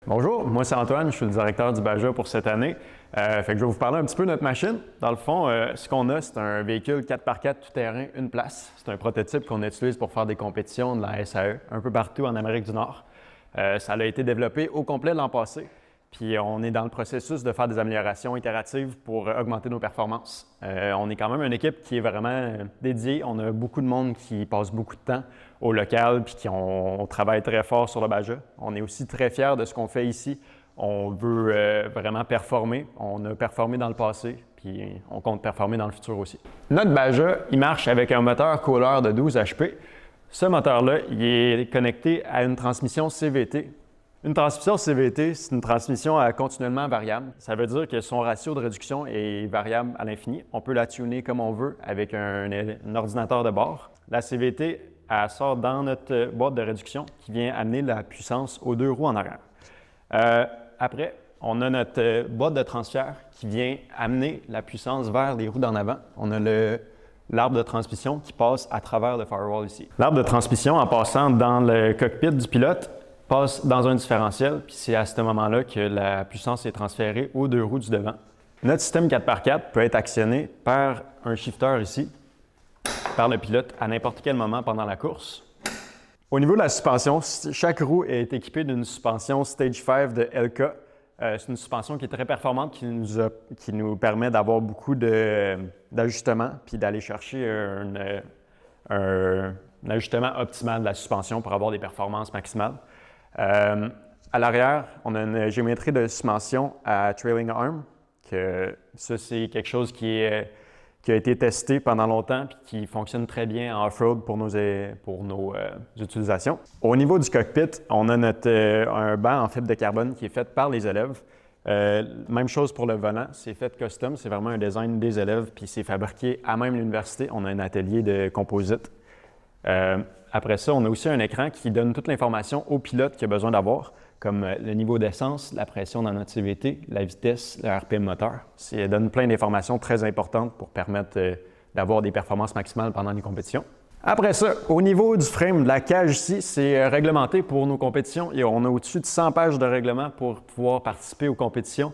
Bonjour, moi c'est Antoine, je suis le directeur du Baja pour cette année. Je vais vous parler un petit peu de notre machine. Dans le fond, ce qu'on a, c'est un véhicule 4x4 tout-terrain, une place. C'est un prototype qu'on utilise pour faire des compétitions de la SAE un peu partout en Amérique du Nord. Ça a été développé au complet l'an passé. Puis on est dans le processus de faire des améliorations itératives pour augmenter nos performances. On est quand même une équipe qui est vraiment dédiée. On a beaucoup de monde qui passe beaucoup de temps au local puis on travaille très fort sur le Baja. On est aussi très fiers de ce qu'on fait ici. On veut vraiment performer. On a performé dans le passé puis on compte performer dans le futur aussi. Notre Baja, il marche avec un moteur Kohler de 12 HP. Ce moteur-là, il est connecté à une transmission CVT. Une transmission CVT, c'est une transmission continuellement variable. Ça veut dire que son ratio de réduction est variable à l'infini. On peut la tuner comme on veut avec un ordinateur de bord. La CVT, elle sort dans notre boîte de réduction qui vient amener la puissance aux deux roues en arrière. Après, on a notre boîte de transfert qui vient amener la puissance vers les roues d'en avant. On a l'arbre de transmission qui passe à travers le firewall ici. L'arbre de transmission, en passant dans le cockpit du pilote, passe dans un différentiel, puis c'est à ce moment-là que la puissance est transférée aux deux roues du devant. Notre système 4x4 peut être actionné par un shifter ici, par le pilote à n'importe quel moment pendant la course. Au niveau de la suspension, chaque roue est équipée d'une suspension Stage 5 de LK. C'est une suspension qui est très performante, qui nous permet d'avoir beaucoup d'ajustements, puis d'aller chercher un ajustement optimal de la suspension pour avoir des performances maximales. À l'arrière, on a une géométrie de suspension à trailing arm, que ça c'est quelque chose qui a été testé pendant longtemps et qui fonctionne très bien en off-road pour nos utilisations. Au niveau du cockpit, on a un banc en fibre de carbone qui est fait par les élèves. Même chose pour le volant, c'est fait custom, c'est vraiment un design des élèves puis c'est fabriqué à même l'université. On a un atelier de composite. Après ça, on a aussi un écran qui donne toute l'information au pilote qu'il a besoin d'avoir, comme le niveau d'essence, la pression dans notre CVT, la vitesse, le RPM moteur. Ça donne plein d'informations très importantes pour permettre d'avoir des performances maximales pendant les compétitions. Après ça, au niveau du frame de la cage ici, c'est réglementé pour nos compétitions et on a au-dessus de 100 pages de règlement pour pouvoir participer aux compétitions.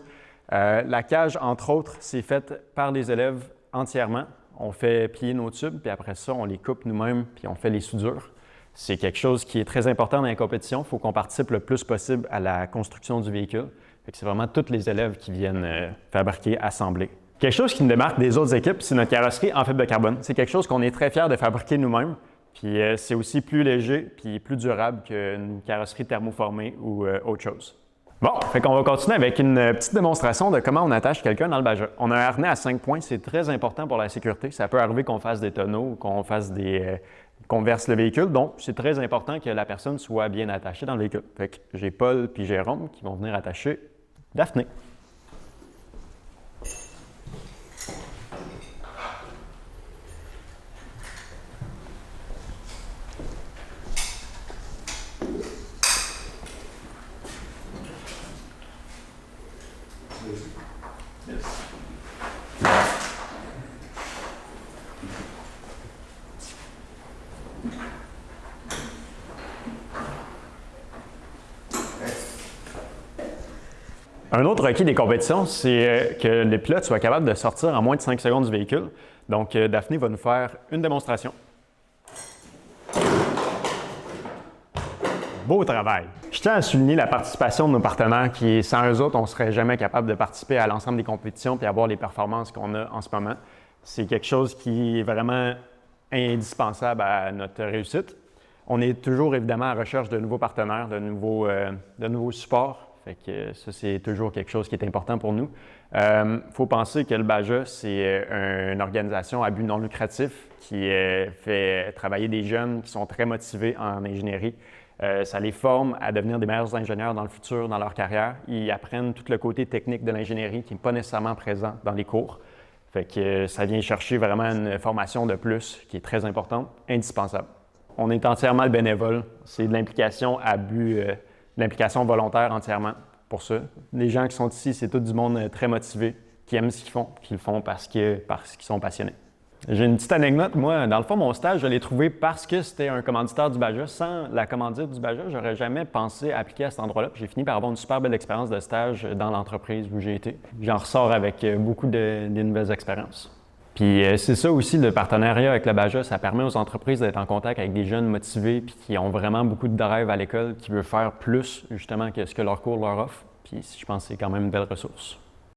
La cage, entre autres, c'est faite par les élèves entièrement. On fait plier nos tubes, puis après ça, on les coupe nous-mêmes, puis on fait les soudures. C'est quelque chose qui est très important dans les compétitions. Il faut qu'on participe le plus possible à la construction du véhicule. C'est vraiment tous les élèves qui viennent fabriquer, assembler. Quelque chose qui nous démarque des autres équipes, c'est notre carrosserie en fibre de carbone. C'est quelque chose qu'on est très fiers de fabriquer nous-mêmes. Puis c'est aussi plus léger puis plus durable qu'une carrosserie thermoformée ou autre chose. Bon, on va continuer avec une petite démonstration de comment on attache quelqu'un dans le Baja. On a un harnais à 5 points, c'est très important pour la sécurité. Ça peut arriver qu'on fasse des tonneaux, qu'on verse le véhicule, donc c'est très important que la personne soit bien attachée dans le véhicule. J'ai Paul puis Jérôme qui vont venir attacher Daphné. Un autre requis des compétitions, c'est que les pilotes soient capables de sortir en moins de 5 secondes du véhicule. Donc, Daphné va nous faire une démonstration. Beau travail! Je tiens à souligner la participation de nos partenaires qui, sans eux autres, on ne serait jamais capable de participer à l'ensemble des compétitions et avoir les performances qu'on a en ce moment. C'est quelque chose qui est vraiment indispensable à notre réussite. On est toujours évidemment à la recherche de nouveaux partenaires, de nouveaux supports. Ça, c'est toujours quelque chose qui est important pour nous. Faut penser que le Baja, c'est une organisation à but non lucratif qui fait travailler des jeunes qui sont très motivés en ingénierie. Ça les forme à devenir des meilleurs ingénieurs dans le futur, dans leur carrière. Ils apprennent tout le côté technique de l'ingénierie qui n'est pas nécessairement présent dans les cours. Ça vient chercher vraiment une formation de plus qui est très importante, indispensable. On est entièrement bénévole. C'est de l'implication à but, l'implication volontaire entièrement pour ça. Les gens qui sont ici, c'est tout du monde très motivé, qui aiment ce qu'ils font, qui le font parce qu'ils sont passionnés. J'ai une petite anecdote. Moi, dans le fond, mon stage, je l'ai trouvé parce que c'était un commanditaire du Baja. Sans la commandite du Baja, j'aurais jamais pensé appliquer à cet endroit-là. J'ai fini par avoir une super belle expérience de stage dans l'entreprise où j'ai été. J'en ressors avec beaucoup de nouvelles expériences. Puis c'est ça aussi, le partenariat avec le Baja, ça permet aux entreprises d'être en contact avec des jeunes motivés puis qui ont vraiment beaucoup de drive à l'école, qui veulent faire plus justement que ce que leur cours leur offre. Puis je pense que c'est quand même une belle ressource.